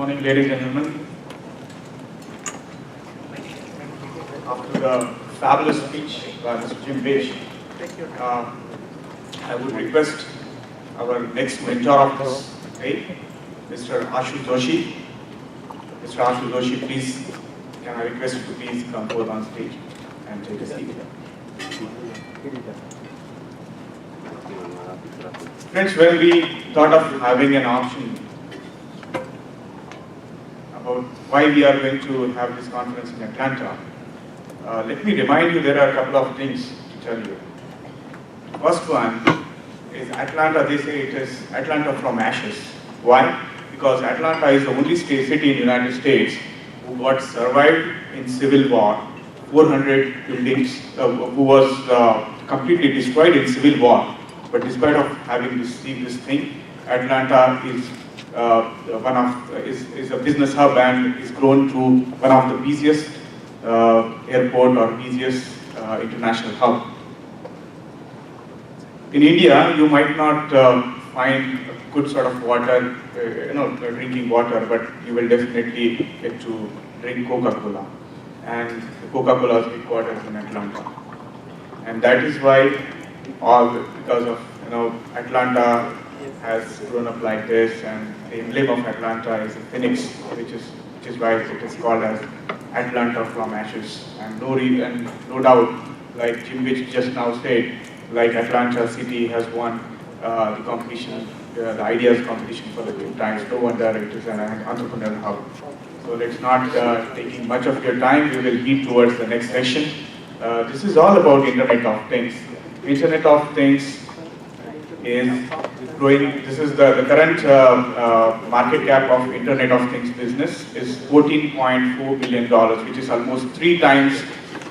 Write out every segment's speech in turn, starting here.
Morning, ladies and gentlemen. After the fabulous speech by Mr. Jim Page, I would request our next mentor of this day, Mr. Ashu Joshi. Mr. Ashu Joshi, please, can I request you to please come forward on stage and take a seat. Friends, when we thought of having an option about why we are going to have this conference in Atlanta, let me remind you there are a couple of things to tell you. First one is Atlanta, they say it is Atlanta from ashes. Why? Because Atlanta is the only city in the United States who got survived in civil war. 400 buildings who was completely destroyed in civil war. But despite of having received this thing, Atlanta is is a business hub and is grown to one of the busiest airport or busiest international hub. In India, you might not find a good sort of water, drinking water, but you will definitely get to drink Coca-Cola. And Coca-Cola's headquarters in Atlanta. And that is why, because of Atlanta has grown up like this, and the emblem of Atlanta is a phoenix, which is why it is called as Atlanta from ashes. And no doubt, like Jim Rich just now said, like Atlanta City has won the competition, the ideas competition for the 2 times. No wonder it is an entrepreneurial hub. So let's not taking much of your time. We will head towards the next session. This is all about Internet of Things. Internet of Things is growing. This is the current market cap of Internet of Things business is $14.4 billion, which is almost 3 times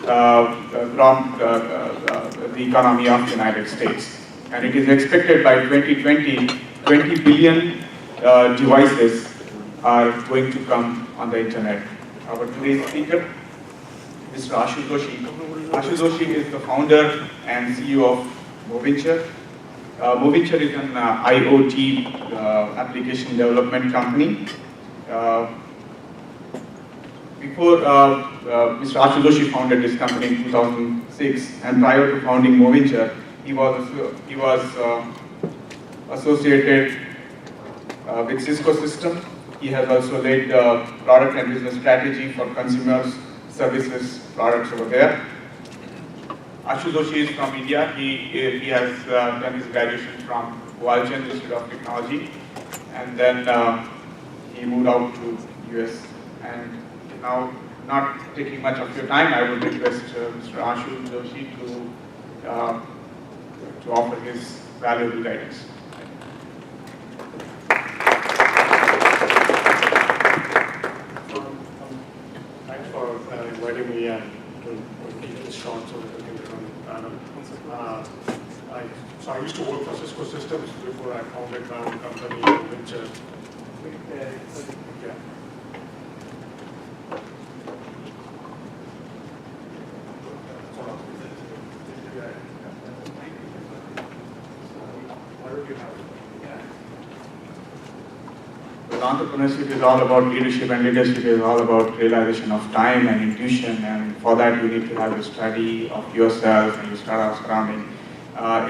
from the economy of the United States. And it is expected by 2020, 20 billion devices are going to come on the Internet. Our today's speaker, Mr. Ashu Joshi. Ashu Joshi is the founder and CEO of Moventure. Moventure is an IoT application development company. Before Mr. Ashu Joshi founded this company in 2006, and prior to founding Moventure, he was associated with Cisco Systems. He has also led product and business strategy for consumers services products over there. Ashu Joshi is from India. He has done his graduation from Walchand Institute of Technology, and then he moved out to US. And now, not taking much of your time, I would request Mr. Ashu Joshi to offer his valuable guidance. Thanks for inviting me and to keep this short so that we can run the panel. So I used to work for Cisco Systems before I founded my own company, Moventure. Yeah. Entrepreneurship is all about leadership, and leadership is all about realization of time and intuition, and for that you need to have a study of yourself and your surrounding.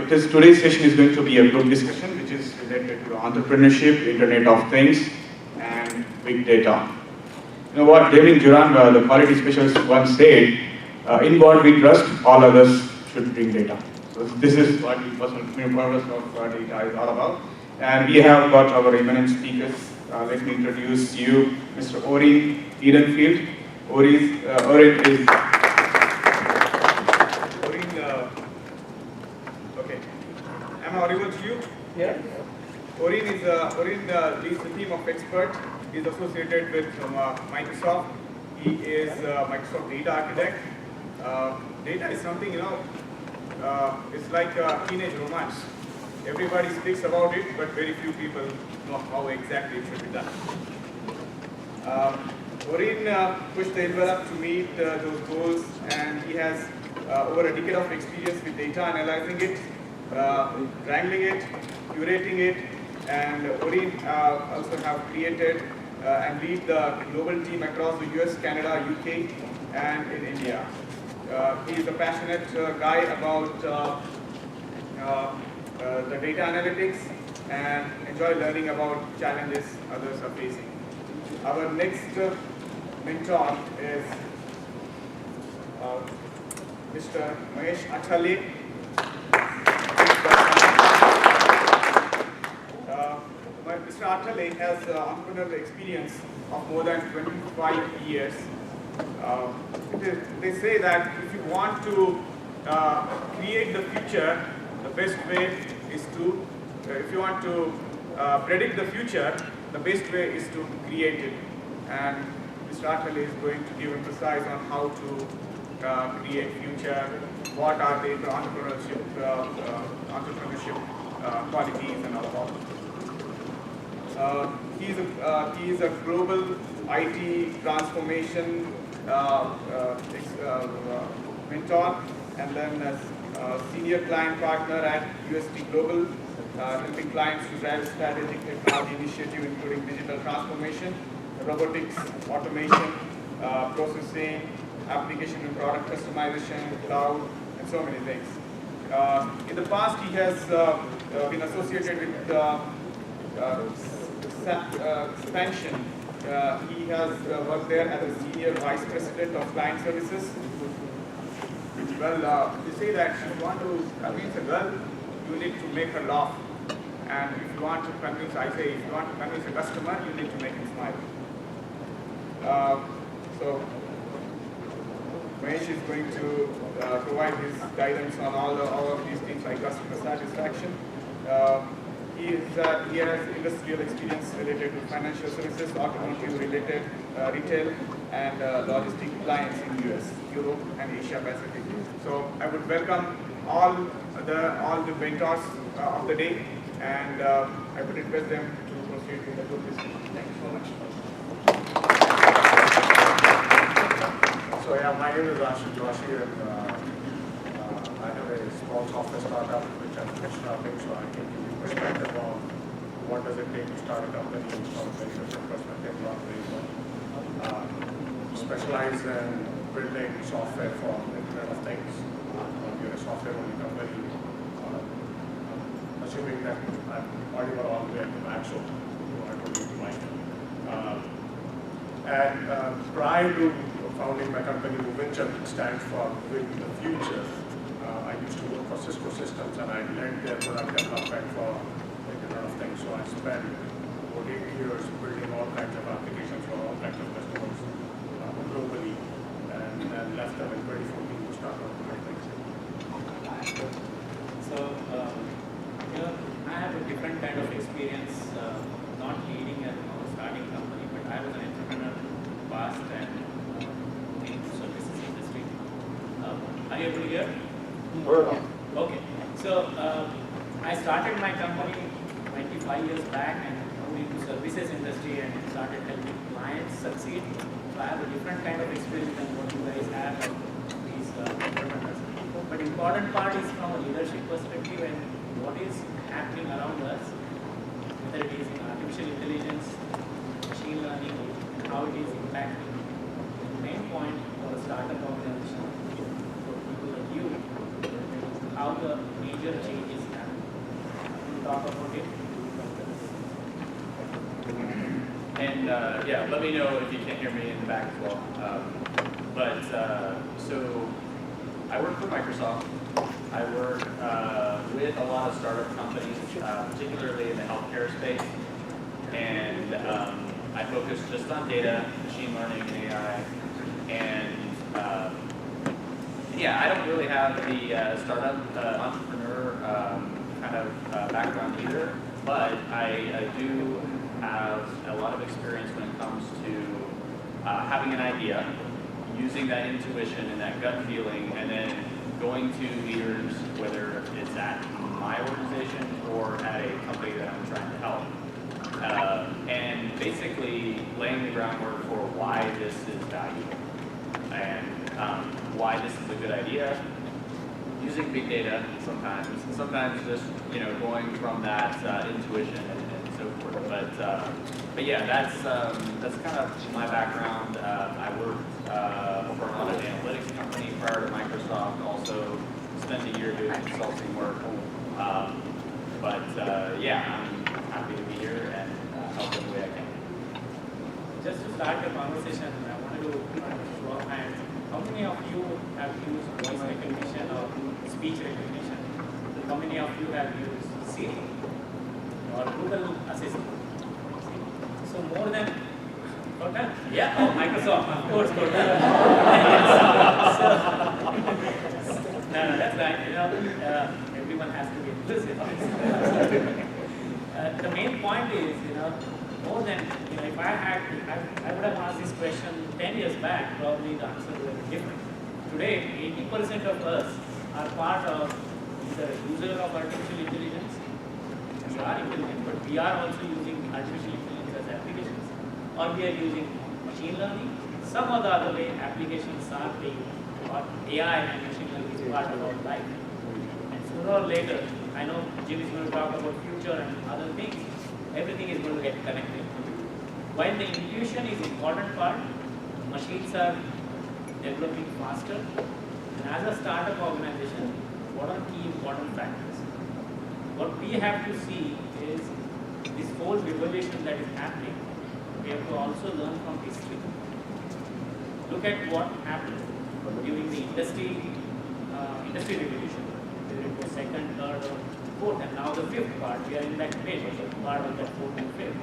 Today's session is going to be a group discussion which is related to entrepreneurship, Internet of Things, and big data. You know what, David Duran, the quality specialist, once said, in God we trust, all others should bring data. So this is what the purpose of data is all about. And we have got our eminent speakers. Let me introduce you, Mr. Orin Edenfield. Orin is okay. Am I audible to you? Yeah. Orin leads the team of experts. He's associated with Microsoft. He is Microsoft data architect. Data is something, it's like a teenage romance. Everybody speaks about it, but very few people know how exactly it should be done. Orin pushed the envelope to meet those goals, and he has over a decade of experience with data, analyzing it, wrangling it, curating it, and Orin also have created and lead the global team across the US, Canada, UK, and in India. He is a passionate guy about the data analytics and enjoy learning about challenges others are facing. Our next mentor is Mr. Mahesh Athale. Mr. Athale has entrepreneurial experience of more than 25 years. They say that if you want to create the future, the best way is to, if you want to predict the future, the best way is to create it. And Mr. Athale is going to give emphasize on how to create future, what are the entrepreneurship qualities and all about. He is a global IT transformation mentor, and then as senior client partner at UST Global, helping clients to drive strategic technology initiative including digital transformation, robotics, automation, processing, application and product customization, cloud, and so many things. In the past, he has been associated with Spansion. He has worked there as a senior vice president of client services. Well, they say that if you want to convince a girl, you need to make her laugh. And if you want to convince, if you want to convince a customer, you need to make him smile. So, Mahesh is going to provide his guidance on all of these things like customer satisfaction. He has industrial experience related to financial services, automotive related retail, and logistic clients in US, Europe, and Asia Pacific. So I would welcome all the mentors of the day, and I would request them to proceed with the group discussion. Thank you so much. So yeah, my name is Ashish Joshi, and I have a small software startup which I'm starting, so I can give you perspective on what does it take to start a company from a very different perspective, not very well. Specialize in building software for Internet of Things. You're a software-only company. Assuming that I'm audible all the way to back, so you want to do my and prior to founding my company, Venture stands for With the Future. I used to work for Cisco Systems, and I led their product development for Internet of Things. So I spent about 8 years building all kinds of applications for all kinds of customers globally, and left them in 2014 to start working on things. So, I have a different kind of experience, not leading a starting company, but I was an entrepreneur past and in services industry. Are you able to hear? Okay. So, I started my company 25 years back and moved into services industry and started helping clients succeed. So I have a different kind of experience than what you guys have of these entrepreneurs. But important part is from a leadership perspective and what is happening around us, whether it is in artificial intelligence, machine learning, and how it is impacting. The main point for a startup organization, for people like you, how the major changes happen. We'll talk about it. And yeah, let me know if you can't hear me in the back as well. So I work for Microsoft. I work with a lot of startup companies, particularly in the healthcare space. And I focus just on data, machine learning, and AI. And yeah, I don't really have the startup entrepreneur kind of background either, but I do have a lot of experience when it comes to having an idea, using that intuition and that gut feeling, and then going to leaders, whether it's at my organization or at a company that I'm trying to help, and basically laying the groundwork for why this is valuable and why this is a good idea. Using big data sometimes just going from that intuition and so forth. But yeah, that's kind of my background. I worked for an audit analytics company prior to Microsoft. Also spent a year doing consulting work. Yeah, I'm happy to be here and help in the way I can. Just to start the conversation, I wanted to show of hands. How many of you have used voice recognition or speech recognition? How many of you have used Siri or Google Assistant? So more than Cortana? Yeah, oh, Microsoft, of course, Cortana. No, that's right. You know, everyone has to be inclusive. The main point is, more than, if I would have asked this question 10 years back, probably the answer would have been different. Today, 80% of us are part of the user of artificial intelligence. We are intelligent, but we are also using artificial intelligence as applications, or we are using machine learning. Some or the other way, applications are being, or AI and machine learning is part of our life. And sooner or later, I know Jim is going to talk about future and other things. Everything is going to get connected. While the intuition is important part, machines are developing faster. And as a startup organization, what are key important factors? What we have to see is this whole revolution that is happening. We have to also learn from history. Look at what happened during the industry revolution. During the second, third, or fourth, and now the fifth part. We are in that phase, part of that fourth and fifth.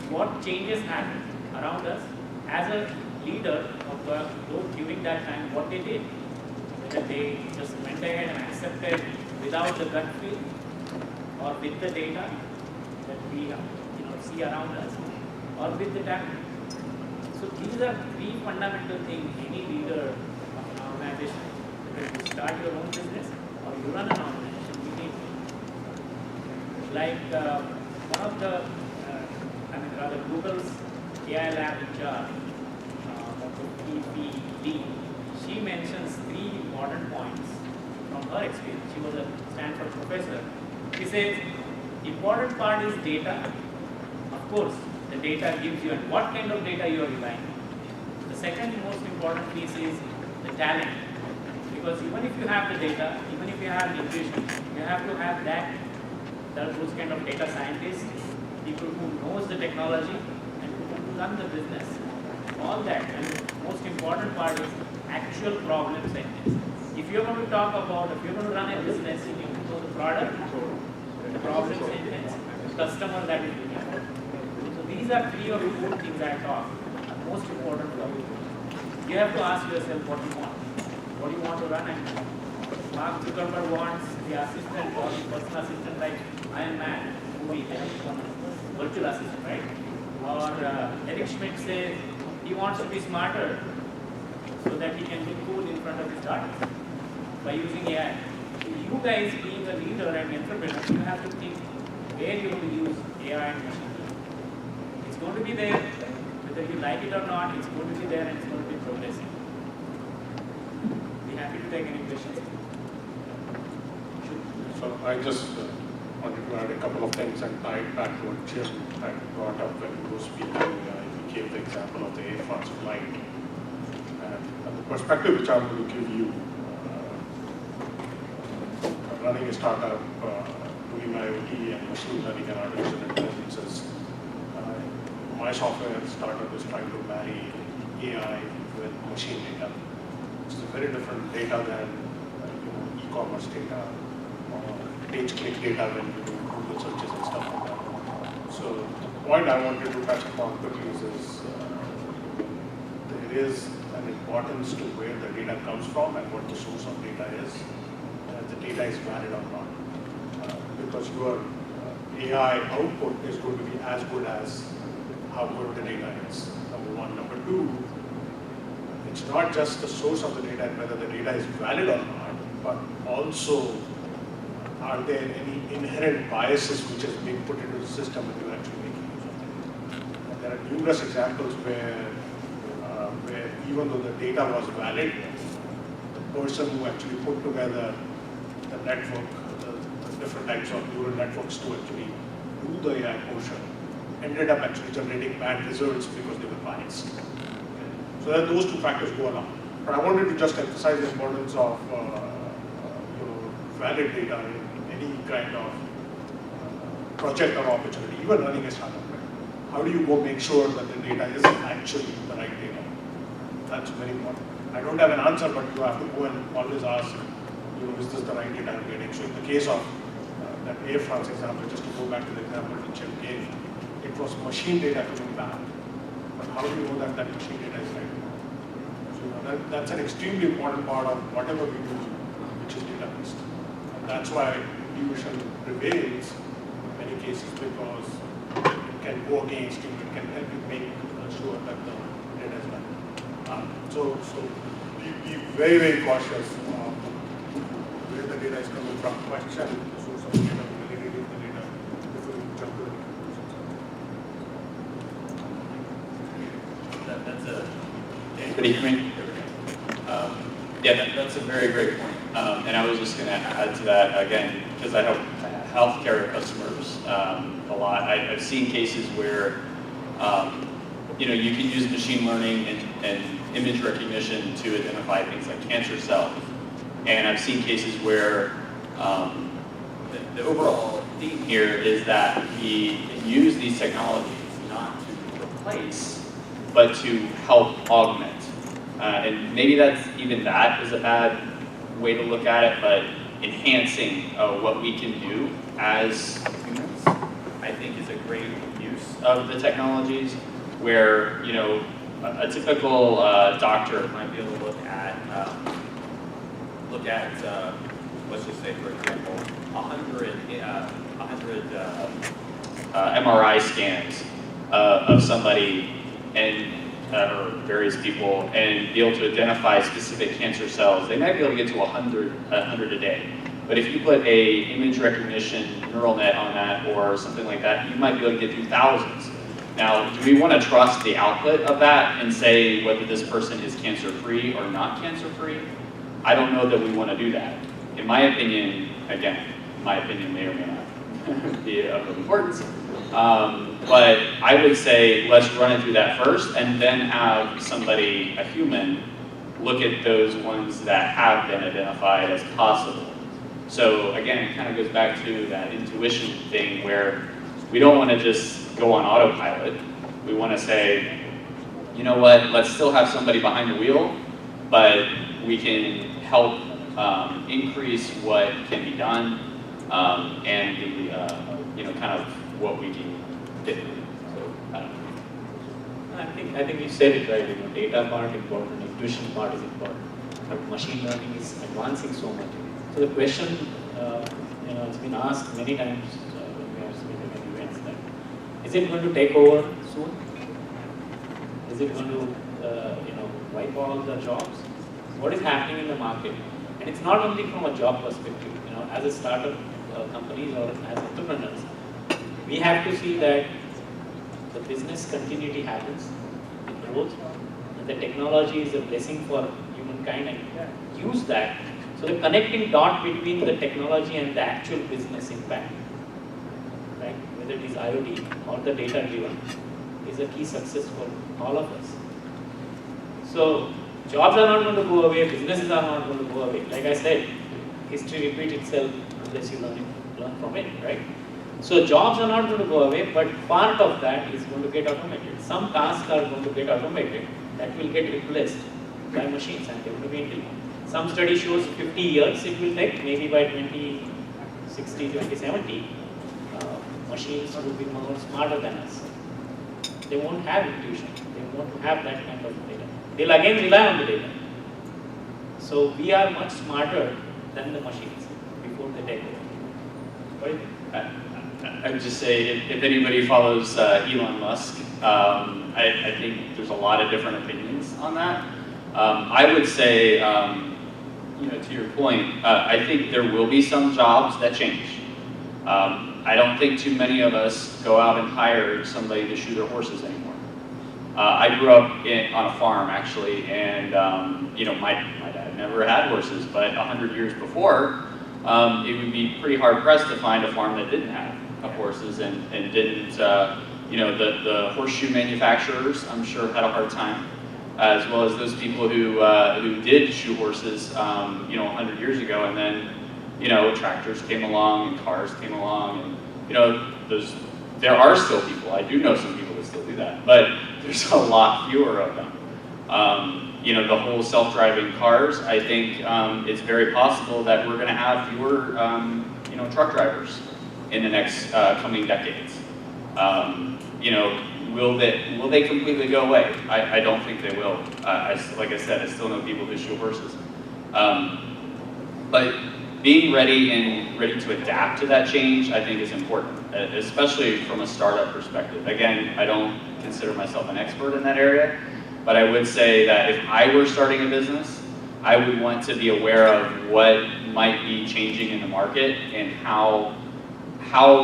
What changes happened around us as a leader of those during that time? What they did? Whether they just went ahead and accepted without the gut feel, or with the data that we see around us, or with the data. So these are three fundamental things any leader of an organization, whether you start your own business or you run an organization, you need. Like one of the, Google's AI lab in charge, Dr. P.P. she mentions three important points from her experience. She was a Stanford professor. She says, important part is data. Of course, the data gives you, and what kind of data you are relying on. The second most important piece is the talent. Because even if you have the data, even if you have intuition, you have to have those kind of data scientists, people who knows the technology, and who run the business. All that, and the most important part is actual problem science. If you're going to talk about, if you're going to run a business, you need to know the product, the problem sentence, customer that is looking for. So these are three or four things I talk are most important for you. You have to ask yourself what you want. What do you want to run? And Mark Zuckerberg wants the assistant or the personal assistant like Iron Man movie, virtual assistant, right? Or Eric Schmidt says he wants to be smarter so that he can look cool in front of his daughter by using AI. So you guys being a leader and entrepreneur, you have to think where you will use AI and machine learning. It's going to be there, whether you like it or not, it's going to be there and it's going to be progressing. Be happy to take any questions. So I just wanted to add a couple of things and tie it back to what Jim had brought up when he was speaking. He gave the example of the Air France flight. And the perspective which I'm going to give you, running a startup, doing IoT and machine learning and artificial intelligence is, my software startup is trying to marry AI with machine data. It's a very different data than e-commerce data or page-click data when you do Google searches and stuff like that. So the point I wanted to touch upon quickly is there is an importance to where the data comes from and what the source of data is. The data is valid or not. Because your AI output is going to be as good as how good the data is, number one. Number two, it's not just the source of the data and whether the data is valid or not, but also are there any inherent biases which is being put into the system when you're actually making use of it. And there are numerous examples where even though the data was valid, the person who actually put together the network, the different types of neural networks to actually do the AI portion, ended up actually generating bad results because they were biased. Okay. So that those two factors go along. But I wanted to just emphasize the importance of valid data in any kind of project or opportunity, even running a startup. Right? How do you go make sure that the data is actually the right data? That's very important. I don't have an answer, but you have to go and always ask, is this the right data I'm getting? So in the case of that Air France example, just to go back to the example which Jim gave, it was machine data coming back. But how do you know that that machine data is right? So that's an extremely important part of whatever we do, which is data-based. And that's why division prevails in many cases, because it can go against you, it can help you make sure that the data is right. So be very, very cautious where the data is coming from. Question the source of the data, validity of the data before you jump to the conclusions. That's a. Anybody hear me? Yeah, that's a very great point. And I was just going to add to that again, because I help healthcare customers a lot. I've seen cases where you can use machine learning and image recognition to identify things like cancer cells. And I've seen cases where the overall theme here is that we can use these technologies not to replace, but to help augment. And maybe that is a bad way to look at it, but enhancing what we can do as humans, I think, is a great use of the technologies. Where a typical doctor might be able to look at let's just say, for example, 100 MRI scans of somebody and or various people, and be able to identify specific cancer cells. They might be able to get to 100 a day. But if you put a image recognition neural net on that or something like that, you might be able to get through thousands. Now, do we want to trust the output of that and say whether this person is cancer-free or not cancer-free? I don't know that we want to do that. In my opinion, again, my opinion may or may not be of importance, but I would say let's run it through that first and then have somebody, a human, look at those ones that have been identified as possible. So again, it kind of goes back to that intuition thing where we don't want to just go on autopilot. We want to say, you know what, let's still have somebody behind the wheel, but we can help increase what can be done and the, kind of what we can do. So, I don't know. I think you said it right. Data part important, intuition part is important, but machine learning is advancing so much. So the question, it's been asked many times when we are speaking at events that is it going to take over soon? Is it going to wipe all the jobs? What is happening in the market? And it's not only from a job perspective. As a startup companies or as entrepreneurs, we have to see that the business continuity happens, it grows, and the technology is a blessing for humankind, and use that. So the connecting dot between the technology and the actual business impact, right? Whether it is IoT or the data driven, is a key success for all of us. So jobs are not going to go away, businesses are not going to go away. Like I said, history repeats itself unless you learn from it, right? So jobs are not going to go away, but part of that is going to get automated. Some tasks are going to get automated that will get replaced by machines and they will be intelligent. Some study shows 50 years it will take, maybe by 2060, 2070, machines will be more smarter than us. They won't have intuition, they won't have that kind of data. They'll again rely on the data. So we are much smarter than the machines before they take over. What do you think? I would just say, if anybody follows Elon Musk, I think there's a lot of different opinions on that. I would say, to your point, I think there will be some jobs that change. I don't think too many of us go out and hire somebody to shoe their horses anymore. I grew up on a farm, actually, and my dad never had horses, but 100 years before, it would be pretty hard pressed to find a farm that didn't have horses and didn't the horseshoe manufacturers, I'm sure, had a hard time, as well as those people who did shoe horses, 100 years ago, and then, tractors came along and cars came along, and, there are still people, I do know some people that still do that, but there's a lot fewer of them. The whole self-driving cars, I think it's very possible that we're going to have fewer, truck drivers in the next coming decades. Will they completely go away? I don't think they will. Like I said, I still know people who shoe horses. But being ready to adapt to that change, I think is important, especially from a startup perspective. Again, I don't consider myself an expert in that area, but I would say that if I were starting a business, I would want to be aware of what might be changing in the market and how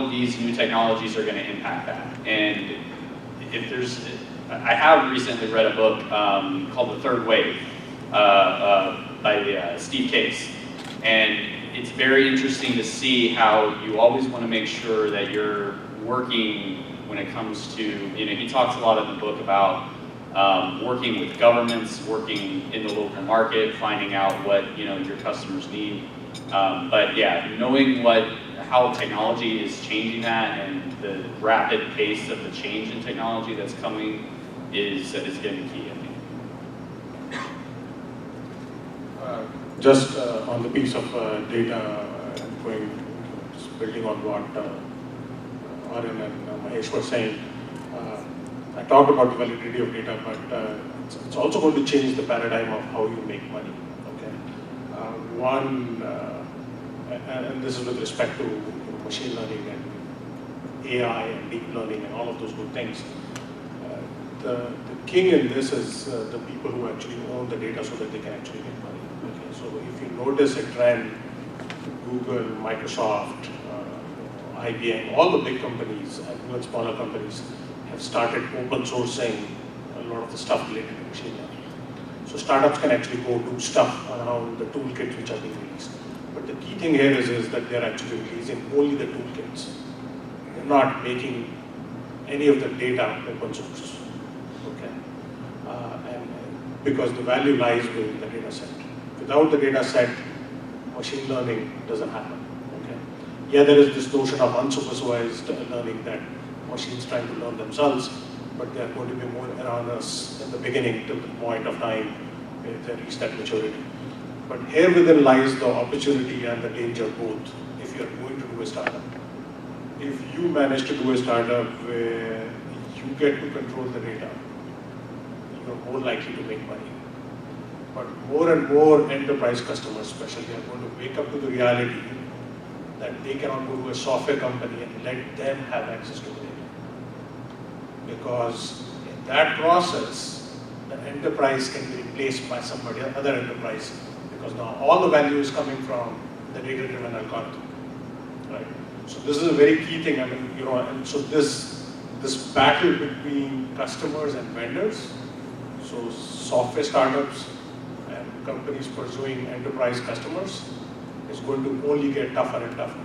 these new technologies are going to impact that. And I have recently read a book called The Third Wave by Steve Case, and it's very interesting to see how you always want to make sure that you're working when it comes to, he talks a lot in the book about working with governments, working in the local market, finding out what your customers need. But yeah, knowing how technology is changing that and the rapid pace of the change in technology that's coming is going to be key, I think. Just on the piece of data, just building on what Arun and Mahesh were saying, I talked about the validity of data, but it's also going to change the paradigm of how you make money. Okay, and this is with respect to machine learning and AI and deep learning and all of those good things. The king in this is the people who actually own the data so that they can actually make money. Okay, so if you notice a trend, Google, Microsoft, IBM, all the big companies and even smaller companies have started open sourcing a lot of the stuff related to machine learning. So startups can actually go do stuff around the toolkits which are being released. But the key thing here is that they're actually releasing only the toolkits. They're not making any of the data open source. Okay, and because the value lies within the data set. Without the data set, machine learning doesn't happen. Okay, yeah, there is this notion of unsupervised learning that machines trying to learn themselves, but they are going to be more around us in the beginning till the point of time where they reach that maturity. But here within lies the opportunity and the danger both if you are going to do a startup. If you manage to do a startup where you get to control the data, you are more likely to make money. But more and more enterprise customers especially are going to wake up to the reality that they cannot go to a software company and let them have access to the data. Because in that process, the enterprise can be replaced by somebody, other enterprise, because now all the value is coming from the data-driven algorithm, right? So this is a very key thing. I mean, and so this battle between customers and vendors, so software startups and companies pursuing enterprise customers, is going to only get tougher and tougher.